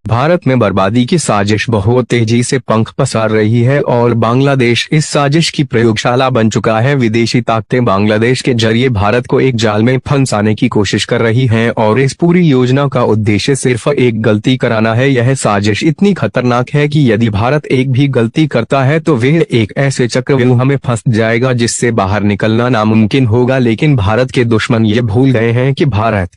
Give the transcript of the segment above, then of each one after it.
भारत में बर्बादी की साजिश बहुत तेजी से पंख पसार रही है और बांग्लादेश इस साजिश की प्रयोगशाला बन चुका है। विदेशी ताकतें बांग्लादेश के जरिए भारत को एक जाल में फंसाने की कोशिश कर रही हैं और इस पूरी योजना का उद्देश्य सिर्फ एक गलती कराना है। यह साजिश इतनी खतरनाक है कि यदि भारत एक भी गलती करता है तो वह एक ऐसे चक्रव्यूह में फंस जाएगा जिससे बाहर निकलना नामुमकिन होगा। लेकिन भारत के दुश्मन ये भूल गए हैं कि भारत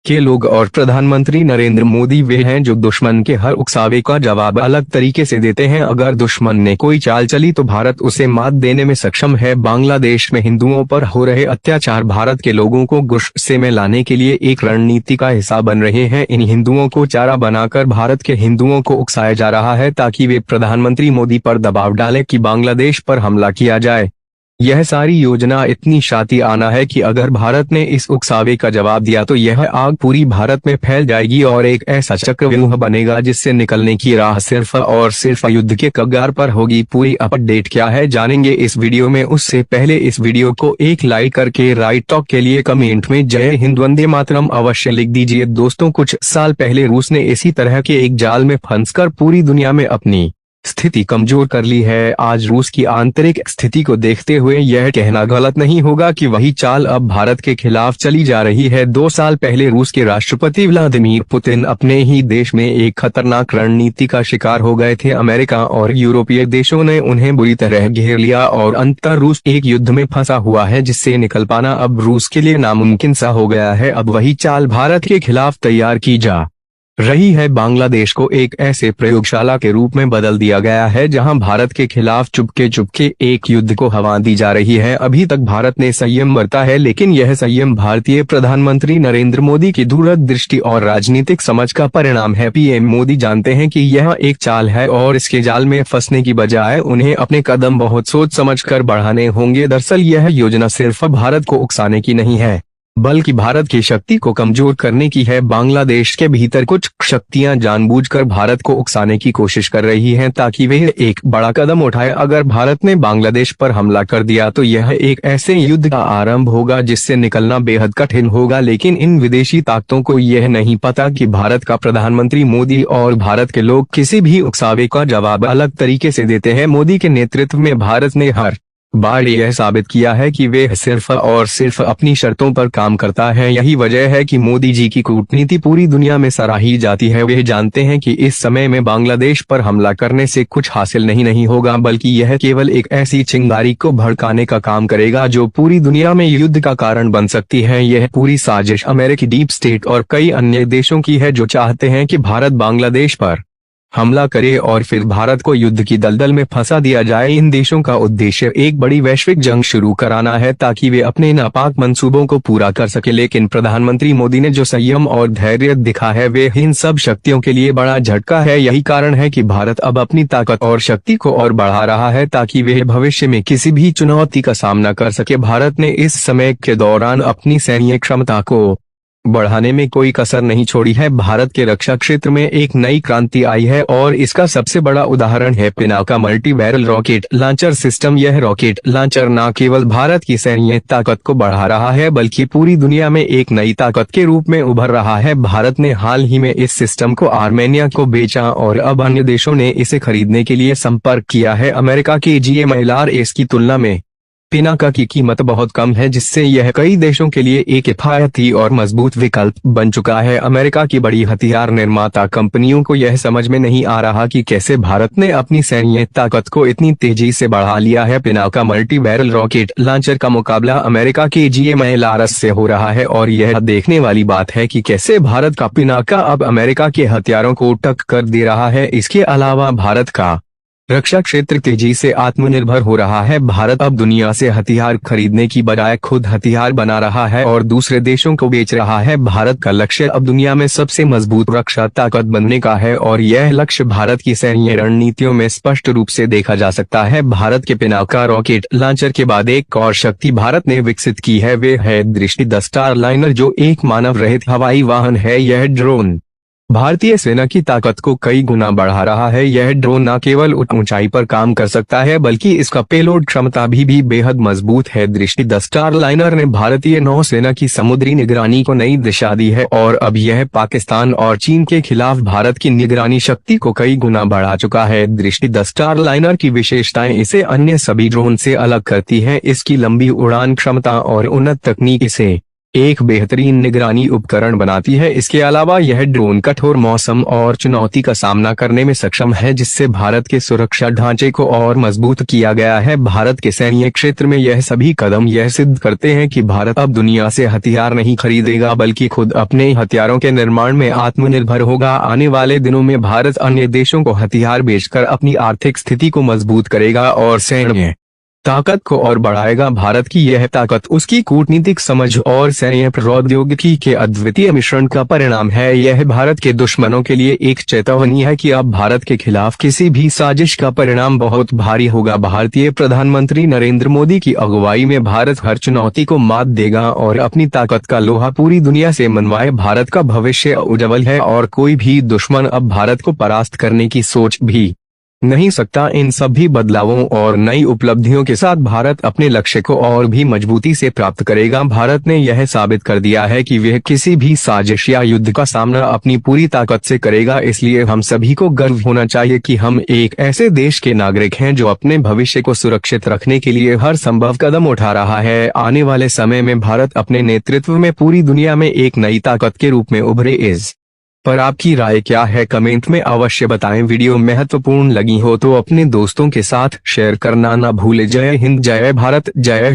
के लोग और प्रधानमंत्री नरेंद्र मोदी वे हैं जो दुश्मन के हर उकसावे का जवाब अलग तरीके से देते हैं। अगर दुश्मन ने कोई चाल चली तो भारत उसे मात देने में सक्षम है। बांग्लादेश में हिंदुओं पर हो रहे अत्याचार भारत के लोगों को गुस्से में लाने के लिए एक रणनीति का हिस्सा बन रहे हैं। इन हिंदुओं को चारा बनाकर भारत के हिंदुओं को उकसाया जा रहा है ताकि वे प्रधानमंत्री मोदी पर दबाव डालें कि बांग्लादेश पर हमला किया जाए। यह सारी योजना इतनी शातिराना है कि अगर भारत ने इस उकसावे का जवाब दिया तो यह आग पूरी भारत में फैल जाएगी और एक ऐसा चक्रव्यूह बनेगा जिससे निकलने की राह सिर्फ और सिर्फ युद्ध के कगार पर होगी। पूरी अपडेट क्या है जानेंगे इस वीडियो में। उससे पहले इस वीडियो को एक लाइक करके राइट टॉक के लिए कमेंट में जय हिंद वंदे मातरम अवश्य लिख दीजिए। दोस्तों, कुछ साल पहले रूस ने इसी तरह के एक जाल में फंसकर पूरी दुनिया में अपनी स्थिति कमजोर कर ली है। आज रूस की आंतरिक स्थिति को देखते हुए यह कहना गलत नहीं होगा कि वही चाल अब भारत के खिलाफ चली जा रही है। 2 साल पहले रूस के राष्ट्रपति व्लादिमीर पुतिन अपने ही देश में एक खतरनाक रणनीति का शिकार हो गए थे। अमेरिका और यूरोपीय देशों ने उन्हें बुरी तरह घेर लिया और अंततः रूस एक युद्ध में फंसा हुआ है जिससे निकल पाना अब रूस के लिए नामुमकिन सा हो गया है। अब वही चाल भारत के खिलाफ तैयार की जा रही है। बांग्लादेश को एक ऐसे प्रयोगशाला के रूप में बदल दिया गया है जहां भारत के खिलाफ चुपके एक युद्ध को हवा दी जा रही है। अभी तक भारत ने संयम बरता है, लेकिन यह संयम भारतीय प्रधानमंत्री नरेंद्र मोदी की दूरदृष्टि और राजनीतिक समझ का परिणाम है। पीएम मोदी जानते हैं कि यह एक चाल है और इसके जाल में फंसने की बजाय उन्हें अपने कदम बहुत सोच समझ कर बढ़ाने होंगे। दरअसल यह योजना सिर्फ भारत को उकसाने की नहीं है बल्कि भारत की शक्ति को कमजोर करने की है। बांग्लादेश के भीतर कुछ शक्तियां जानबूझकर भारत को उकसाने की कोशिश कर रही हैं ताकि वे एक बड़ा कदम उठाए। अगर भारत ने बांग्लादेश पर हमला कर दिया तो यह एक ऐसे युद्ध का आरंभ होगा जिससे निकलना बेहद कठिन होगा। लेकिन इन विदेशी ताकतों को यह नहीं पता कि भारत का प्रधानमंत्री मोदी और भारत के लोग किसी भी उकसावे का जवाब अलग तरीके से देते हैं। मोदी के नेतृत्व में भारत ने हर बार यह साबित किया है कि वे सिर्फ और सिर्फ अपनी शर्तों पर काम करता है। यही वजह है कि मोदी जी की कूटनीति पूरी दुनिया में सराही जाती है। वे जानते हैं कि इस समय में बांग्लादेश पर हमला करने से कुछ हासिल नहीं होगा, बल्कि यह केवल एक ऐसी चिंगारी को भड़काने का काम करेगा जो पूरी दुनिया में युद्ध का कारण बन सकती है। यह पूरी साजिश अमेरिकी डीप स्टेट और कई अन्य देशों की है जो चाहते हैं कि भारत बांग्लादेश पर हमला करे और फिर भारत को युद्ध की दलदल में फंसा दिया जाए। इन देशों का उद्देश्य एक बड़ी वैश्विक जंग शुरू कराना है ताकि वे अपने नापाक मंसूबों को पूरा कर सके। लेकिन प्रधानमंत्री मोदी ने जो संयम और धैर्य दिखा है वे इन सब शक्तियों के लिए बड़ा झटका है। यही कारण है कि भारत अब अपनी ताकत और शक्ति को और बढ़ा रहा है ताकि वे भविष्य में किसी भी चुनौती का सामना कर सके। भारत ने इस समय के दौरान अपनी सैन्य क्षमता को बढ़ाने में कोई कसर नहीं छोड़ी है। भारत के रक्षा क्षेत्र में एक नई क्रांति आई है और इसका सबसे बड़ा उदाहरण है Pinaka multi barrel rocket launcher system. यह रॉकेट लॉन्चर न केवल भारत की सैन्य ताकत को बढ़ा रहा है बल्कि पूरी दुनिया में एक नई ताकत के रूप में उभर रहा है। भारत ने हाल ही में इस सिस्टम को आर्मेनिया को बेचा और अब अन्य देशों ने इसे खरीदने के लिए संपर्क किया है। अमेरिका के GMLRS की तुलना में पिनाका की कीमत बहुत कम है, जिससे यह कई देशों के लिए एक किफायती और मजबूत विकल्प बन चुका है। अमेरिका की बड़ी हथियार निर्माता कंपनियों को यह समझ में नहीं आ रहा कि कैसे भारत ने अपनी सैन्य ताकत को इतनी तेजी से बढ़ा लिया है। Pinaka multi barrel rocket launcher का मुकाबला अमेरिका के GMLRS से हो रहा है और यह देखने वाली बात है कि कैसे भारत का पिनाका अब अमेरिका के हथियारों को टक्कर दे रहा है। इसके अलावा भारत का रक्षा क्षेत्र तेजी से आत्मनिर्भर हो रहा है। भारत अब दुनिया से हथियार खरीदने की बजाय खुद हथियार बना रहा है और दूसरे देशों को बेच रहा है। भारत का लक्ष्य अब दुनिया में सबसे मजबूत रक्षा ताकत बनने का है और यह लक्ष्य भारत की सैन्य रणनीतियों में स्पष्ट रूप से देखा जा सकता है। भारत के पिनाका रॉकेट लॉन्चर के बाद एक और शक्ति भारत ने विकसित की है, वे है दृष्टि द स्टार लाइनर, जो एक मानव रहित हवाई वाहन है। यह ड्रोन भारतीय सेना की ताकत को कई गुना बढ़ा रहा है। यह ड्रोन न केवल ऊंचाई पर काम कर सकता है बल्कि इसका पेलोड क्षमता भी बेहद मजबूत है। दृष्टि 10 स्टारलाइनर ने भारतीय नौसेना की समुद्री निगरानी को नई दिशा दी है और अब यह पाकिस्तान और चीन के खिलाफ भारत की निगरानी शक्ति को कई गुना बढ़ा चुका है। दृष्टि 10 स्टारलाइनर की विशेषताएं इसे अन्य सभी ड्रोन से अलग करती है। इसकी लंबी उड़ान क्षमता और उन्नत तकनीक इसे एक बेहतरीन निगरानी उपकरण बनाती है। इसके अलावा यह ड्रोन कठोर मौसम और चुनौती का सामना करने में सक्षम है, जिससे भारत के सुरक्षा ढांचे को और मजबूत किया गया है। भारत के सैन्य क्षेत्र में यह सभी कदम यह सिद्ध करते हैं कि भारत अब दुनिया से हथियार नहीं खरीदेगा बल्कि खुद अपने हथियारों के निर्माण में आत्मनिर्भर होगा। आने वाले दिनों में भारत अन्य देशों को हथियार बेचकर अपनी आर्थिक स्थिति को मजबूत करेगा और सैन्य ताकत को और बढ़ाएगा। भारत की यह ताकत उसकी कूटनीतिक समझ और सैन्य प्रौद्योगिकी के अद्वितीय मिश्रण का परिणाम है। यह भारत के दुश्मनों के लिए एक चेतावनी है कि अब भारत के खिलाफ किसी भी साजिश का परिणाम बहुत भारी होगा। भारतीय प्रधानमंत्री नरेंद्र मोदी की अगुवाई में भारत हर चुनौती को मात देगा और अपनी ताकत का लोहा पूरी दुनिया से मनवाए। भारत का भविष्य उज्जवल है और कोई भी दुश्मन अब भारत को परास्त करने की सोच भी नहीं सकता। इन सभी बदलावों और नई उपलब्धियों के साथ भारत अपने लक्ष्य को और भी मजबूती से प्राप्त करेगा। भारत ने यह साबित कर दिया है कि वह किसी भी साजिश या युद्ध का सामना अपनी पूरी ताकत से करेगा। इसलिए हम सभी को गर्व होना चाहिए कि हम एक ऐसे देश के नागरिक हैं जो अपने भविष्य को सुरक्षित रखने के लिए हर संभव कदम उठा रहा है। आने वाले समय में भारत अपने नेतृत्व में पूरी दुनिया में एक नई ताकत के रूप में उभरे। इस पर आपकी राय क्या है, कमेंट में अवश्य बताएं। वीडियो महत्वपूर्ण लगी हो तो अपने दोस्तों के साथ शेयर करना ना भूलें। जय हिंद, जय भारत, जय